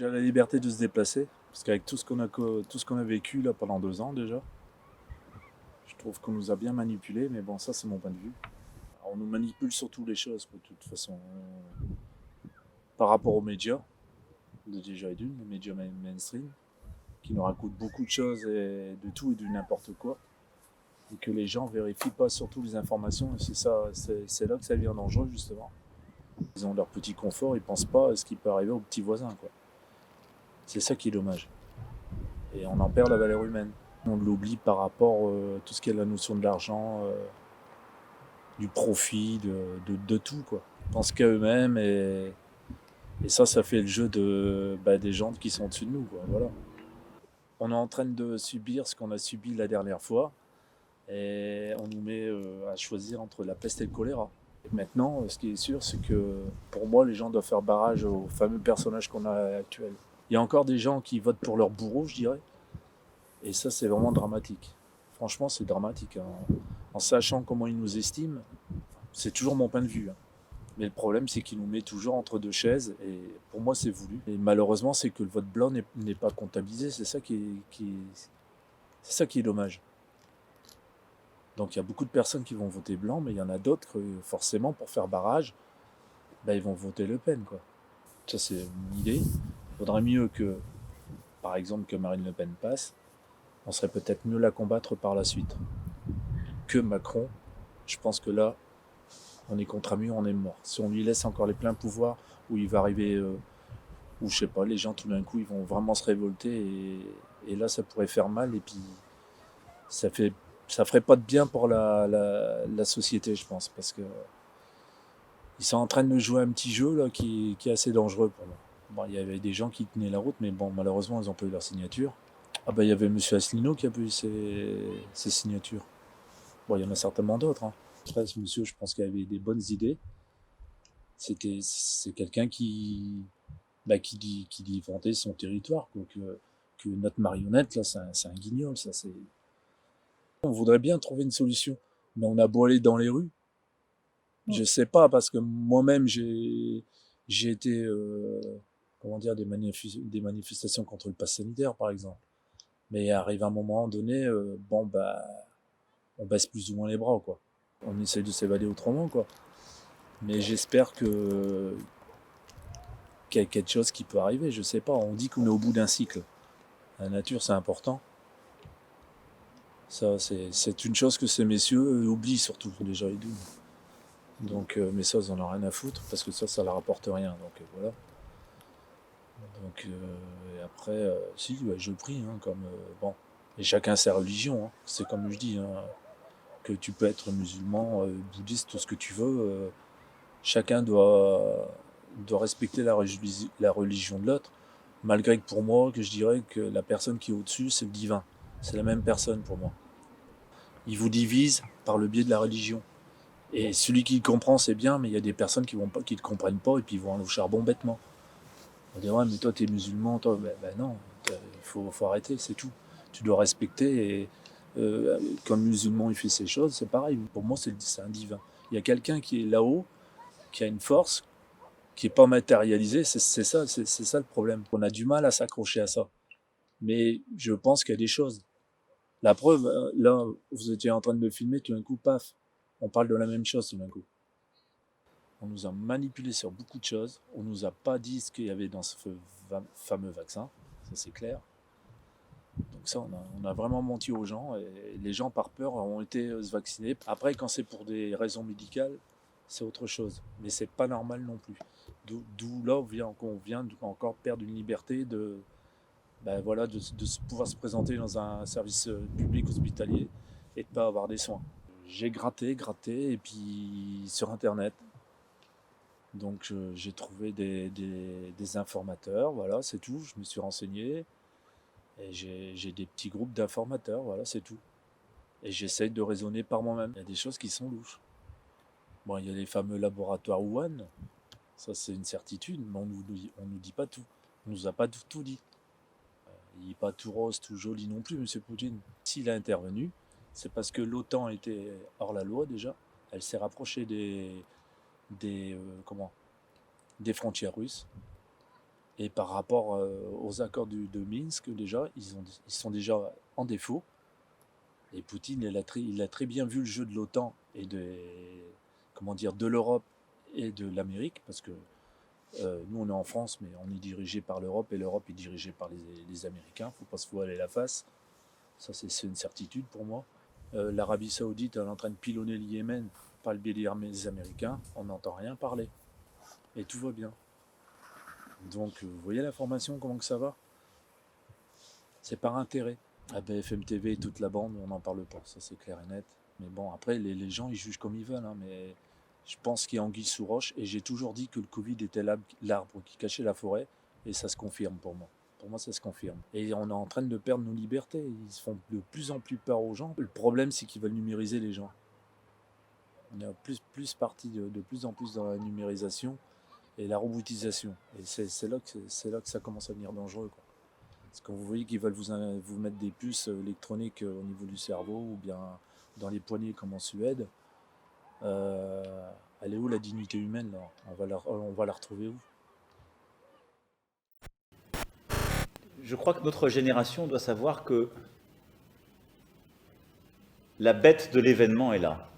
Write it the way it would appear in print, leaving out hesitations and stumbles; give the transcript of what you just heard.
déjà la liberté de se déplacer, parce qu'avec tout ce qu'on a vécu là pendant 2 ans déjà, je trouve qu'on nous a bien manipulés, mais bon, ça c'est mon point de vue. Alors, on nous manipule sur toutes les choses, de toute façon. Par rapport aux médias, déjà et d'une, les médias mainstream, qui nous racontent beaucoup de choses et de tout et du n'importe quoi, et que les gens vérifient pas surtout les informations, et c'est ça, c'est là que ça devient dangereux justement. Ils ont leur petit confort, ils pensent pas à ce qui peut arriver aux petits voisins, quoi. C'est ça qui est dommage. Et on en perd la valeur humaine. On l'oublie par rapport à tout ce qui est la notion de l'argent, du profit, de tout, quoi. Ils pensent qu'à eux-mêmes et ça fait le jeu des gens qui sont au-dessus de nous, quoi. Voilà. On est en train de subir ce qu'on a subi la dernière fois et on nous met à choisir entre la peste et le choléra. Et maintenant, ce qui est sûr, c'est que pour moi, les gens doivent faire barrage aux fameux personnages qu'on a actuels. Il y a encore des gens qui votent pour leur bourreau, je dirais, et ça, c'est vraiment dramatique. Franchement, c'est dramatique, hein. En sachant comment ils nous estiment, c'est toujours mon point de vue, hein. Mais le problème, c'est qu'il nous met toujours entre deux chaises, et pour moi, c'est voulu. Et malheureusement, c'est que le vote blanc n'est pas comptabilisé, c'est ça qui est dommage. Donc il y a beaucoup de personnes qui vont voter blanc, mais il y en a d'autres, forcément, pour faire barrage, ils vont voter Le Pen, quoi. Ça, c'est une idée. Il faudrait mieux que, par exemple, que Marine Le Pen passe. On serait peut-être mieux la combattre par la suite. Que Macron, je pense que là, on est contre un mur, on est mort. Si on lui laisse encore les pleins pouvoirs, où il va arriver, où je sais pas, les gens tout d'un coup, ils vont vraiment se révolter, et là, ça pourrait faire mal, et puis ça fait, ça ferait pas de bien pour la société, je pense, parce que ils sont en train de nous jouer un petit jeu là qui est assez dangereux pour moi. Bon, il y avait des gens qui tenaient la route, mais bon, malheureusement, ils n'ont pas eu leur signature. Ah il y avait Monsieur Asselineau qui a pas eu ses signatures. Bon, il y en a certainement d'autres, hein. Après, ce monsieur, je pense qu'il avait des bonnes idées. C'est quelqu'un qui vendait son territoire, quoi, que notre marionnette, là, c'est un guignol, ça, c'est... On voudrait bien trouver une solution, mais on a beau aller dans les rues, je sais pas, parce que moi-même, j'ai été, comment dire, des manifestations contre le pass sanitaire, par exemple. Mais arrive un moment donné, on baisse plus ou moins les bras, quoi. On essaie de s'évader autrement, quoi. Mais j'espère qu'il y a quelque chose qui peut arriver, je sais pas. On dit qu'on est au bout d'un cycle. La nature, c'est important. Ça, c'est une chose que ces messieurs oublient surtout, déjà et d'une. Donc, mais ça, ils en ont rien à foutre, parce que ça leur rapporte rien. Donc voilà. Donc, et après, si, je prie, hein, comme bon. Et chacun sa religion, hein. C'est comme je dis, hein, que tu peux être musulman, bouddhiste, tout ce que tu veux. Chacun doit respecter la religion de l'autre, malgré que pour moi, que je dirais que la personne qui est au-dessus, c'est le divin. C'est la même personne pour moi. Il vous divise par le biais de la religion. Et celui qui le comprend, c'est bien, mais il y a des personnes qui ne le comprennent pas et puis ils vont au charbon bêtement. On dit, ouais, mais toi, t'es musulman, toi. Non, il faut arrêter, c'est tout. Tu dois respecter, et comme musulman, il fait ses choses, c'est pareil. Pour moi, c'est un divin. Il y a quelqu'un qui est là-haut, qui a une force, qui n'est pas matérialisée, c'est ça le problème. On a du mal à s'accrocher à ça. Mais je pense qu'il y a des choses. La preuve, là, vous étiez en train de me filmer, tout d'un coup, paf, on parle de la même chose tout d'un coup. On nous a manipulés sur beaucoup de choses. On nous a pas dit ce qu'il y avait dans ce fameux vaccin, ça c'est clair. Donc ça, on a vraiment menti aux gens, et les gens par peur ont été se vacciner. Après, quand c'est pour des raisons médicales, c'est autre chose. Mais c'est pas normal non plus. D'où là, on vient encore perdre une liberté voilà, de pouvoir se présenter dans un service public hospitalier et de pas avoir des soins. J'ai gratté, et puis sur Internet. Donc j'ai trouvé des informateurs, voilà, c'est tout. Je me suis renseigné, et j'ai des petits groupes d'informateurs, voilà, c'est tout. Et j'essaye de raisonner par moi-même. Il y a des choses qui sont louches. Bon, il y a les fameux laboratoires Wuhan, ça c'est une certitude, mais on nous dit pas tout. On nous a pas tout dit. Il n'est pas tout rose, tout joli non plus, Monsieur Poutine. S'il a intervenu, c'est parce que l'OTAN était hors la loi déjà. Elle s'est rapprochée des frontières russes. Et par rapport aux accords de Minsk, déjà, ils sont déjà en défaut. Et Poutine, il a très bien vu le jeu de l'OTAN et comment dire, de l'Europe et de l'Amérique, parce que nous, on est en France, mais on est dirigé par l'Europe, et l'Europe est dirigée par les Américains. Faut pas se voiler la face. Ça, c'est une certitude pour moi. L'Arabie Saoudite, elle est en train de pilonner le Yémen par le biais des Américains. On n'entend rien parler. Et tout va bien. Donc, vous voyez l'information, comment que ça va? C'est par intérêt. À BFM TV et toute la bande, on n'en parle pas, ça c'est clair et net. Mais bon, après, les gens, ils jugent comme ils veulent, hein, mais je pense qu'il y a anguille sous roche, et j'ai toujours dit que le Covid était l'arbre qui cachait la forêt, et ça se confirme pour moi. Pour moi, ça se confirme. Et on est en train de perdre nos libertés. Ils font de plus en plus peur aux gens. Le problème, c'est qu'ils veulent numériser les gens. On est plus parti de plus en plus dans la numérisation et la robotisation. Et c'est là que ça commence à devenir dangereux, quoi. Parce que vous voyez qu'ils veulent vous mettre des puces électroniques au niveau du cerveau ou bien dans les poignets comme en Suède. Euh, Elle est où la dignité humaine là? On va la retrouver où? Je crois que notre génération doit savoir que la bête de l'événement est là.